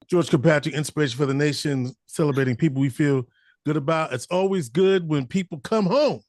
George Kilpatrick, inspiration for the nation, celebrating people we feel good about. It's always good when people come home.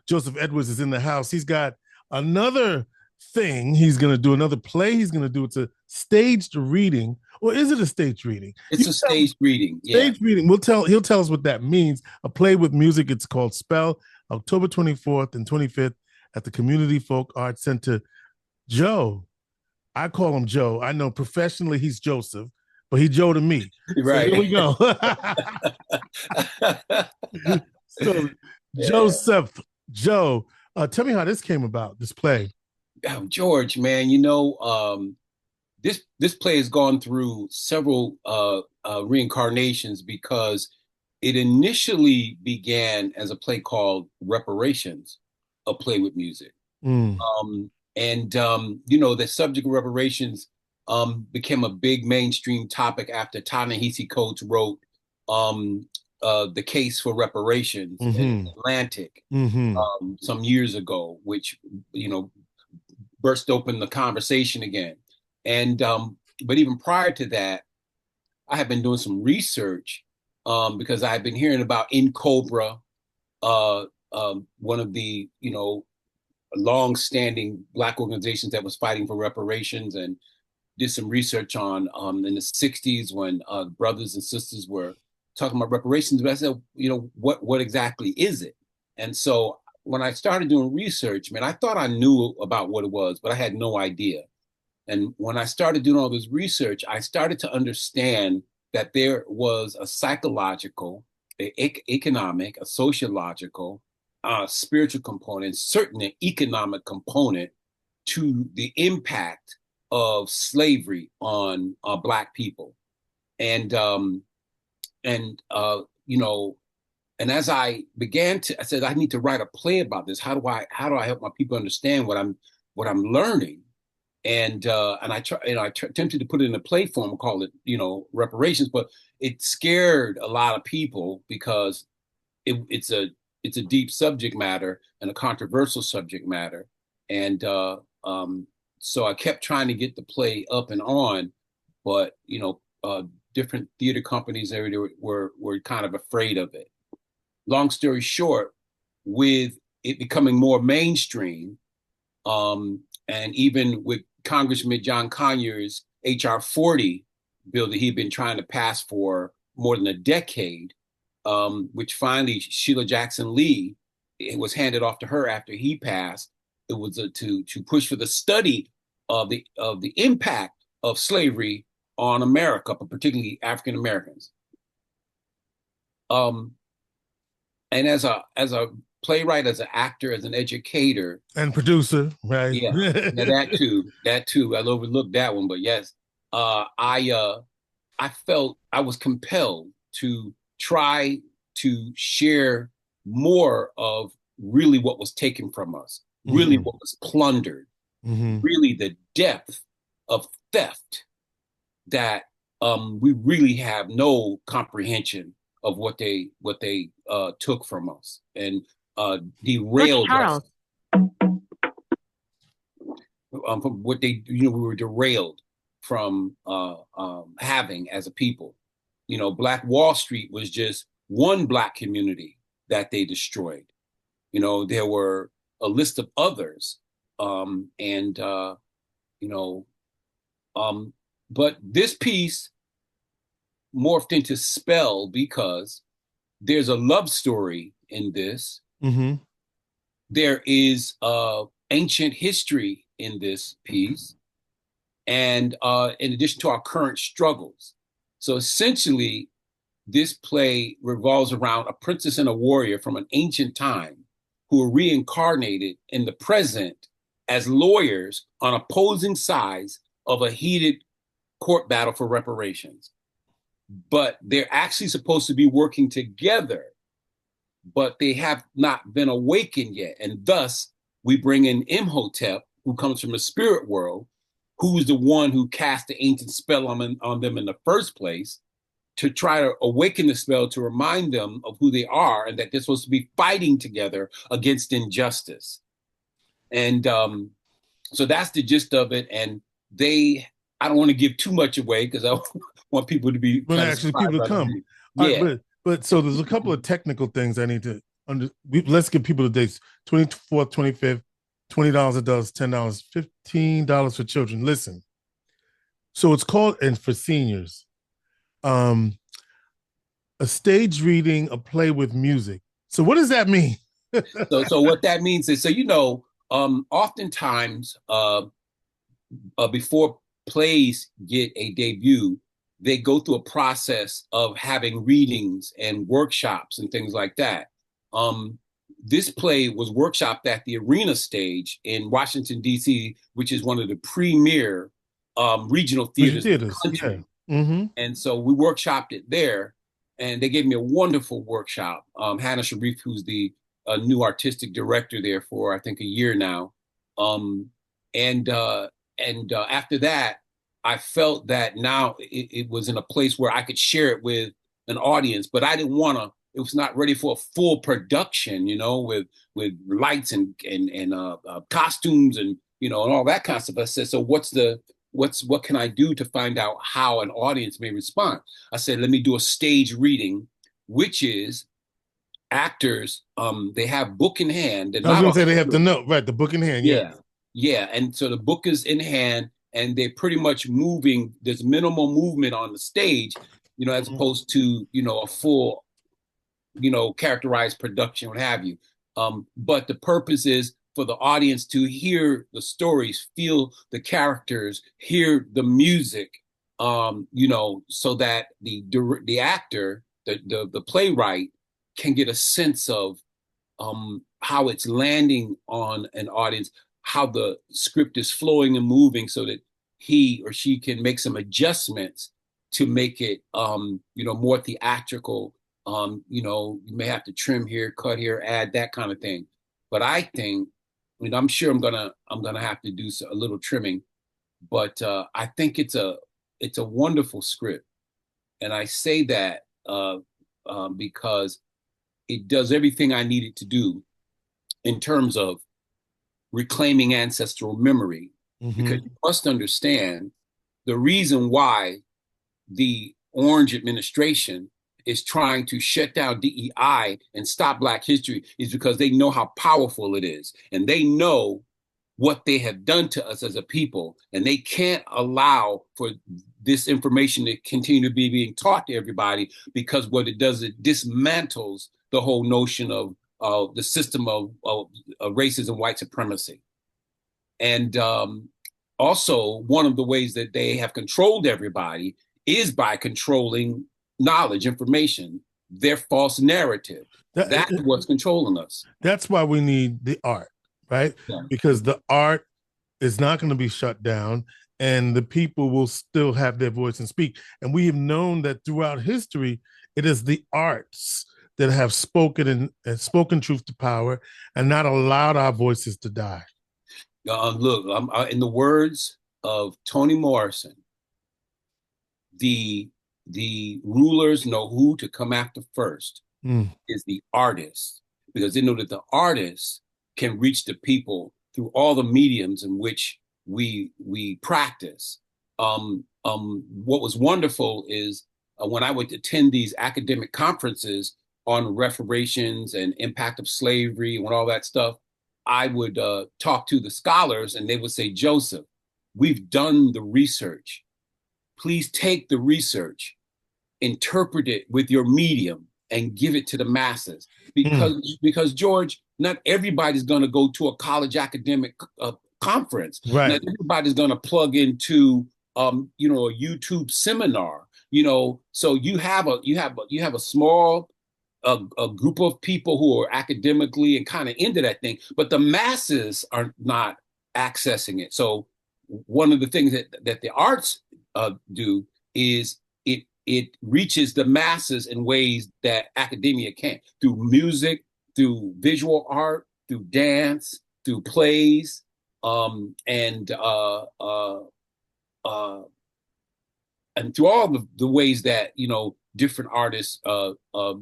Joseph Edwards is in the house. He's got another thing he's going to do, another play he's going to do. It's a staged reading, or is it a staged reading? It's a staged reading. Yeah. Staged reading. He'll tell us what that means. A play with music. It's called Spell, October 24th and 25th at the Community Folk Arts Center. Joe, I call him Joe. I know professionally he's Joseph, but he Joe to me. Right. So here we go. So Joseph, Joe, tell me how this came about, this play. George, man, this play has gone through several reincarnations because it initially began as a play called Reparations, a play with music. Mm. The subject of reparations became a big mainstream topic after Ta-Nehisi Coates wrote The Case for Reparations in Atlantic some years ago, which, burst open the conversation again. And but even prior to that, I have been doing some research because I've been hearing about In Cobra, one of the long-standing Black organizations that was fighting for reparations, and did some research on in the 60s when brothers and sisters were talking about reparations. But I said, what exactly is it? And so when I started doing research, man, I thought I knew about what it was, but I had no idea. And when I started doing all this research, I started to understand that there was a psychological, economic, a sociological, spiritual component, certainly an economic component to the impact of slavery on Black people. And as I began to, I said, I need to write a play about this. How do I help my people understand what I'm learning? And I attempted to put it in a play form, call it, reparations, but it scared a lot of people because it's a deep subject matter and a controversial subject matter. And so I kept trying to get the play up and on, but different theater companies were kind of afraid of it. Long story short, with it becoming more mainstream, and even with Congressman John Conyers' H.R. 40 bill that he'd been trying to pass for more than a decade, which finally Sheila Jackson Lee, it was handed off to her after he passed. It was to push for the study of the impact of slavery on America, but particularly African Americans. And as a playwright, as an actor, as an educator, and producer, right? Yeah, that too. I'll overlook that one, but yes, I felt I was compelled to try to share more of really what was taken from us, really what was plundered, really the depth of theft that we really have no comprehension of what they took from us and derailed us. From what they, we were derailed from having as a people. Black Wall Street was just one Black community that they destroyed. There were a list of others, but this piece morphed into Spell because there's a love story in this. There is ancient history in this piece, and in addition to our current struggles. So essentially, this play revolves around a princess and a warrior from an ancient time who are reincarnated in the present as lawyers on opposing sides of a heated court battle for reparations. But they're actually supposed to be working together, but they have not been awakened yet. And thus, we bring in Imhotep, who comes from the spirit world, who's the one who cast the ancient spell on them in the first place, to try to awaken the spell, to remind them of who they are and that they're supposed to be fighting together against injustice. And so that's the gist of it. And they I don't want to give too much away because I want people to be When kind of actually surprised people to by the come. reading. All right, Yeah. but so there's a couple of technical things I need to let's give people the dates. 24th, 25th, $20 adults, $10, $15 for children. Listen. So it's called, and for seniors, um, a stage reading, a play with music. So what does that mean? So what that means is, so oftentimes before plays get a debut, they go through a process of having readings and workshops and things like that. Um, this play was workshopped at the Arena Stage in Washington, D.C., which is one of the premier regional Region theaters in the theaters, yeah. country. Mm-hmm. And so we workshopped it there, and they gave me a wonderful workshop. Hannah Sharif, who's the new artistic director there for, I think, a year now. Um, and after that, I felt that now it was in a place where I could share it with an audience, but I didn't want to. It was not ready for a full production, with lights and costumes and and all that kind of stuff. I said, so what can I do to find out how an audience may respond? I said, let me do a stage reading, which is actors. They have book in hand. They're I was not gonna a say they have the note, right? The book in hand, yeah. yeah, yeah. And so the book is in hand, and they're pretty much moving. There's minimal movement on the stage, as opposed to a full, characterized production, what have you. But the purpose is for the audience to hear the stories, feel the characters, hear the music, so that the actor, the playwright, can get a sense of how it's landing on an audience, how the script is flowing and moving, so that he or she can make some adjustments to make it, more theatrical. You may have to trim here, cut here, add that kind of thing. But I think, I'm sure I'm gonna have to do a little trimming, but I think it's a wonderful script, and I say that because it does everything I need it to do in terms of reclaiming ancestral memory. Mm-hmm. Because you must understand the reason why the Orange administration is trying to shut down DEI and stop Black history is because they know how powerful it is. And they know what they have done to us as a people. And they can't allow for this information to continue to be being taught to everybody, because what it does, it dismantles the whole notion of the system of racism, white supremacy. And also, one of the ways that they have controlled everybody is by controlling knowledge, information, their false narrative. That's what's controlling us. That's why we need the art, right? Yeah. Because the art is not going to be shut down, and the people will still have their voice and speak. And we have known that throughout history, it is the arts that have spoken and spoken truth to power and not allowed our voices to die. Look, in the words of Toni Morrison, the rulers know who to come after first. Is the artist, because they know that the artist can reach the people through all the mediums in which we practice. What was wonderful is when I would attend these academic conferences on reparations and impact of slavery and all that stuff, I would talk to the scholars, and they would say, Joseph, we've done the research. Please take the research, interpret it with your medium, and give it to the masses. Because George, not everybody's going to go to a college academic conference. Right. Not everybody's going to plug into a YouTube seminar. So you have a small a group of people who are academically and kind of into that thing, but the masses are not accessing it. So one of the things that the arts do is it reaches the masses in ways that academia can't, through music, through visual art, through dance, through plays, and through all the ways that different artists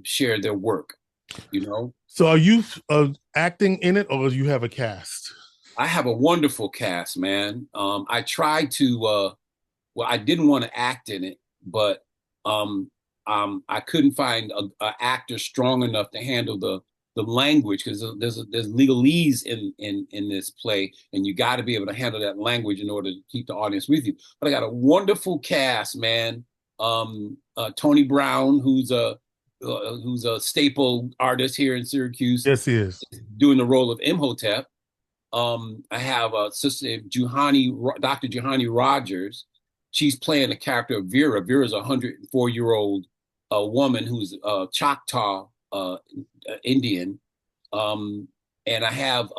share their work. So are you acting in it, or do you have a cast? I have a wonderful cast, man. I try to well, I didn't want to act in it, but I couldn't find a actor strong enough to handle the language, because there's legalese in this play, and you got to be able to handle that language in order to keep the audience with you. But I got a wonderful cast, man. Tony Brown, who's a staple artist here in Syracuse, Yes, he is. doing the role of Imhotep. I have Sister Dr. Juhani Rogers. She's playing the character of Vera. Vera's a 104-year-old woman who's Choctaw Indian. And I have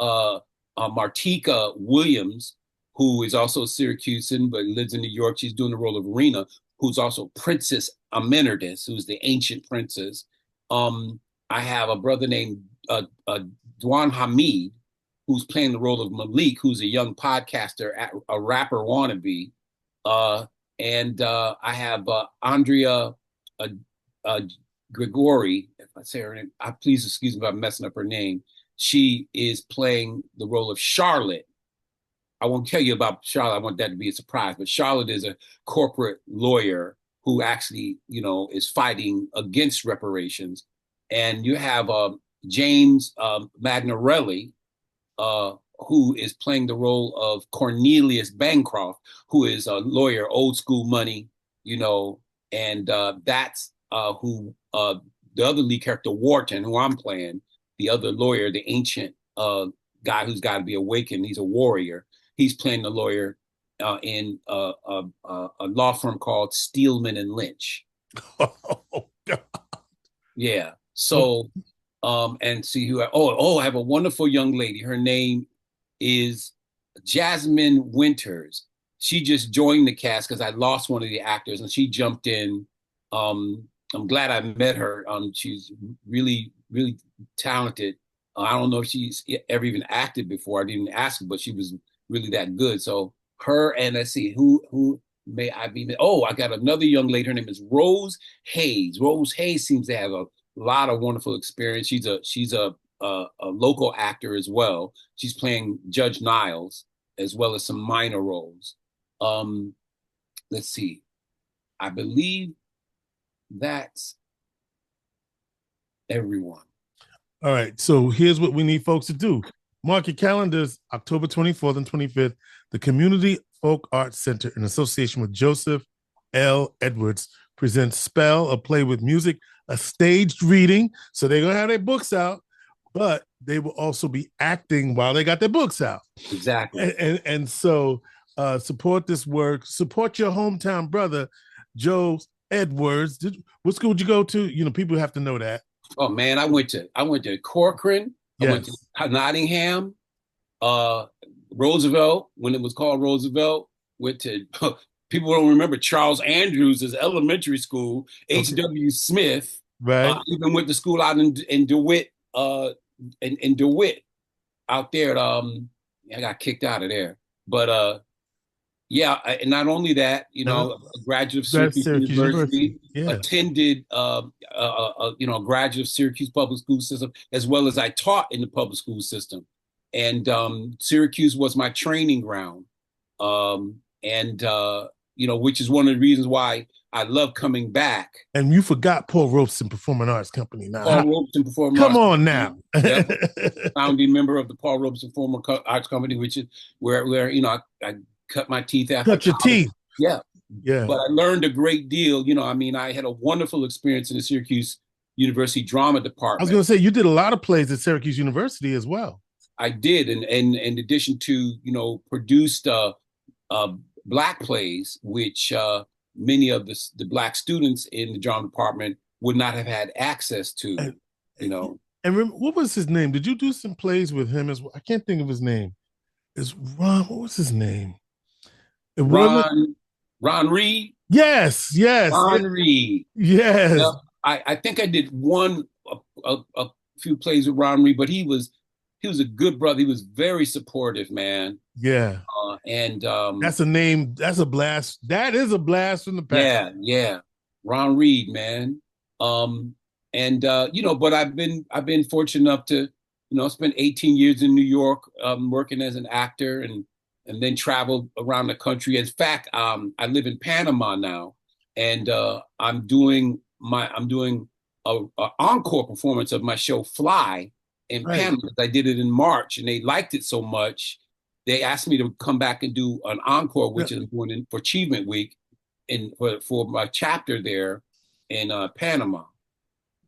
Martika Williams, who is also Syracusan but lives in New York. She's doing the role of Rena, who's also Princess Amenardes, who's the ancient princess. I have a brother named Dwan Hamid, who's playing the role of Malik, who's a young podcaster, a rapper wannabe. And I have Andrea Grigori, if I say her name, please excuse me if I'm messing up her name. She is playing the role of Charlotte. I won't tell you about Charlotte. I want that to be a surprise. But Charlotte is a corporate lawyer who actually, is fighting against reparations. And you have James Magnarelli, who is playing the role of Cornelius Bancroft, who is a lawyer, old school money, and that's who the other lead character, Wharton, who I'm playing, the other lawyer, the ancient guy who's got to be awakened. He's a warrior. He's playing the lawyer in a law firm called Steelman and Lynch. Oh, God. Yeah. So, and see who I have a wonderful young lady. Her name is Jasmine Winters. She just joined the cast because I lost one of the actors, and she jumped in. I'm glad I met her. She's really, really talented. I don't know if she's ever even acted before. I didn't ask her, but she was really that good. So her, and let's see, who may I be? Oh, I got another young lady. Her name is Rose Hayes. Rose Hayes seems to have a lot of wonderful experience. She's a local actor as well. She's playing Judge Niles as well as some minor roles. Let's see. I believe that's everyone. All right. So here's what we need folks to do. Mark your calendars, October 24th and 25th, the Community Folk Arts Center, in association with Joseph L. Edwards, presents Spell, a play with music, a staged reading. So they're going to have their books out, but they will also be acting while they got their books out. Exactly. And so support this work. Support your hometown brother, Joe Edwards. What school did you go to? People have to know that. Oh man, I went to Corcoran. Yes. I went to Nottingham, Roosevelt, when it was called Roosevelt. Went to people don't remember Charles Andrews' elementary school. Okay. H.W. Smith. Right. Even went to school out in DeWitt, in DeWitt, out there. I got kicked out of there, but yeah, and not only that, a graduate of Syracuse University. Yeah. Attended, graduate of Syracuse public school system, as well as I taught in the public school system. And Syracuse was my training ground, which is one of the reasons why I love coming back. And you forgot Paul Robeson Performing Arts Company now. Paul Robeson Performing Arts. Come on now. Yep. Founding member of the Paul Robeson Performing Arts Company, which is where I cut my teeth after college. Your teeth. Yeah. Yeah. But I learned a great deal. I had a wonderful experience in the Syracuse University drama department. I was going to say, you did a lot of plays at Syracuse University as well. I did. And in addition to, produced Black plays, which many of the Black students in the drama department would not have had access to, And remember, what was his name? Did you do some plays with him as well? I can't think of his name. It's Ron. What was his name? Ron Reed. Yes. Ron Reed. Yes. I think I did a few plays with Ron Reed, but he was a good brother. He was very supportive, man. Yeah. And that's a name. That's a blast. That is a blast from the past. Yeah. Ron Reed, man. But I've been fortunate enough to, spend 18 years in New York, working as an actor, and and then traveled around the country. In fact, I live in Panama now, and I'm doing a encore performance of my show Fly in Right. Panama. I did it in March, and they liked it so much they asked me to come back and do an encore, which I'm doing for Achievement Week, for my chapter there in Panama,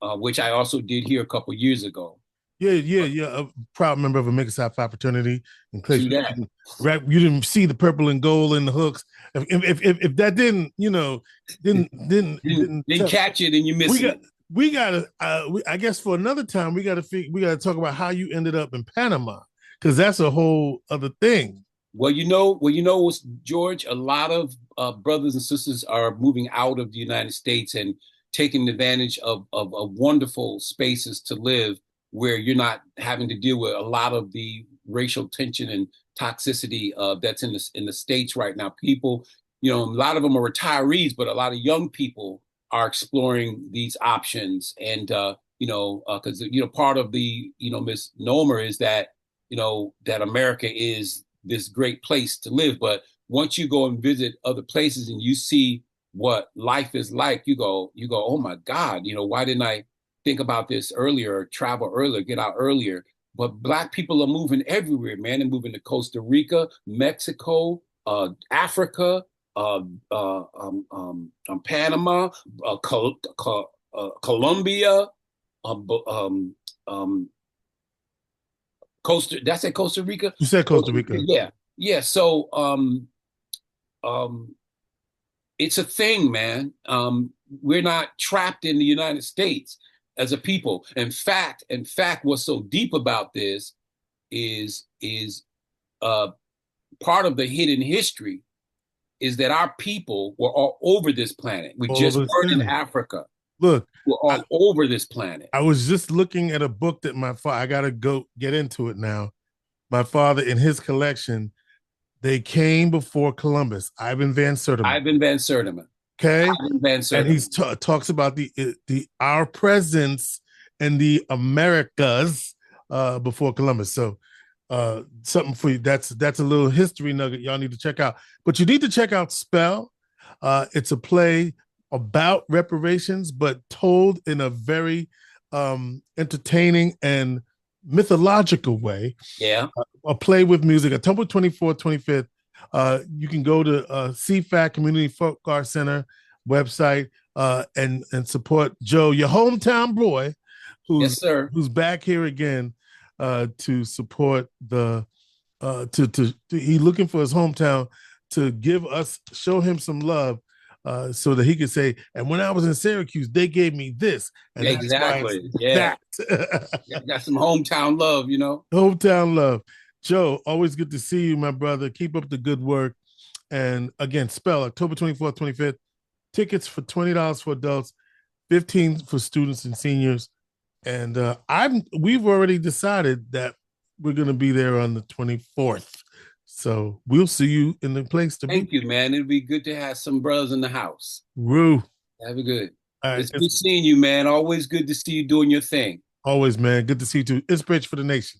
which I also did here a couple years ago. Yeah. A proud member of a Make Side Five fraternity. In case See that? you didn't see the purple and gold in the hooks. If that didn't, didn't catch it, and you missed it. We gotta. I guess for another time, we gotta talk about how you ended up in Panama, because that's a whole other thing. Well, George, a lot of brothers and sisters are moving out of the United States and taking advantage of wonderful spaces to live where you're not having to deal with a lot of the racial tension and toxicity that's in the States right now. People, a lot of them are retirees, but a lot of young people are exploring these options. And, because, part of the, misnomer is that, that America is this great place to live. But once you go and visit other places and you see what life is like, you go, oh my God, why didn't I think about this earlier, travel earlier, get out earlier? But Black people are moving everywhere, man. They're moving to Costa Rica, Mexico, Africa, Panama, Colombia, Costa Rica? You said Costa Rica. Yeah. So it's a thing, man. We're not trapped in the United States as a people. In fact, what's so deep about this is part of the hidden history is that our people were all over this planet. We just weren't in Africa. Look, we're all over this planet. I was just looking at a book that my father, I got to go get into it now. My father, in his collection, they came before Columbus. Ivan Van Sertima. Okay. Ivan Van Sertima. And he talks about our presence in the Americas before Columbus. So something for you. That's a little history nugget y'all need to check out. But you need to check out Spell. It's a play about reparations, but told in a very entertaining and mythological way. Yeah. A play with music. October 24th, 25th. You can go to CFAC Community Folk Art Center website and support Joe, your hometown boy, who's back here again to support the he looking for his hometown to show him some love. So that he could say, and when I was in Syracuse, they gave me this. And exactly. Yeah. Got some hometown love, Hometown love. Joe, always good to see you, my brother. Keep up the good work. And again, Spell, October 24th, 25th. Tickets for $20 for adults, $15 for students and seniors. And we've already decided that we're going to be there on the 24th. So we'll see you in the place to be. Thank you, man. It'll be good to have some brothers in the house. Woo. Have a good. Right. It's good seeing you, man. Always good to see you doing your thing. Always, man. Good to see you too. Inspiration for the nation.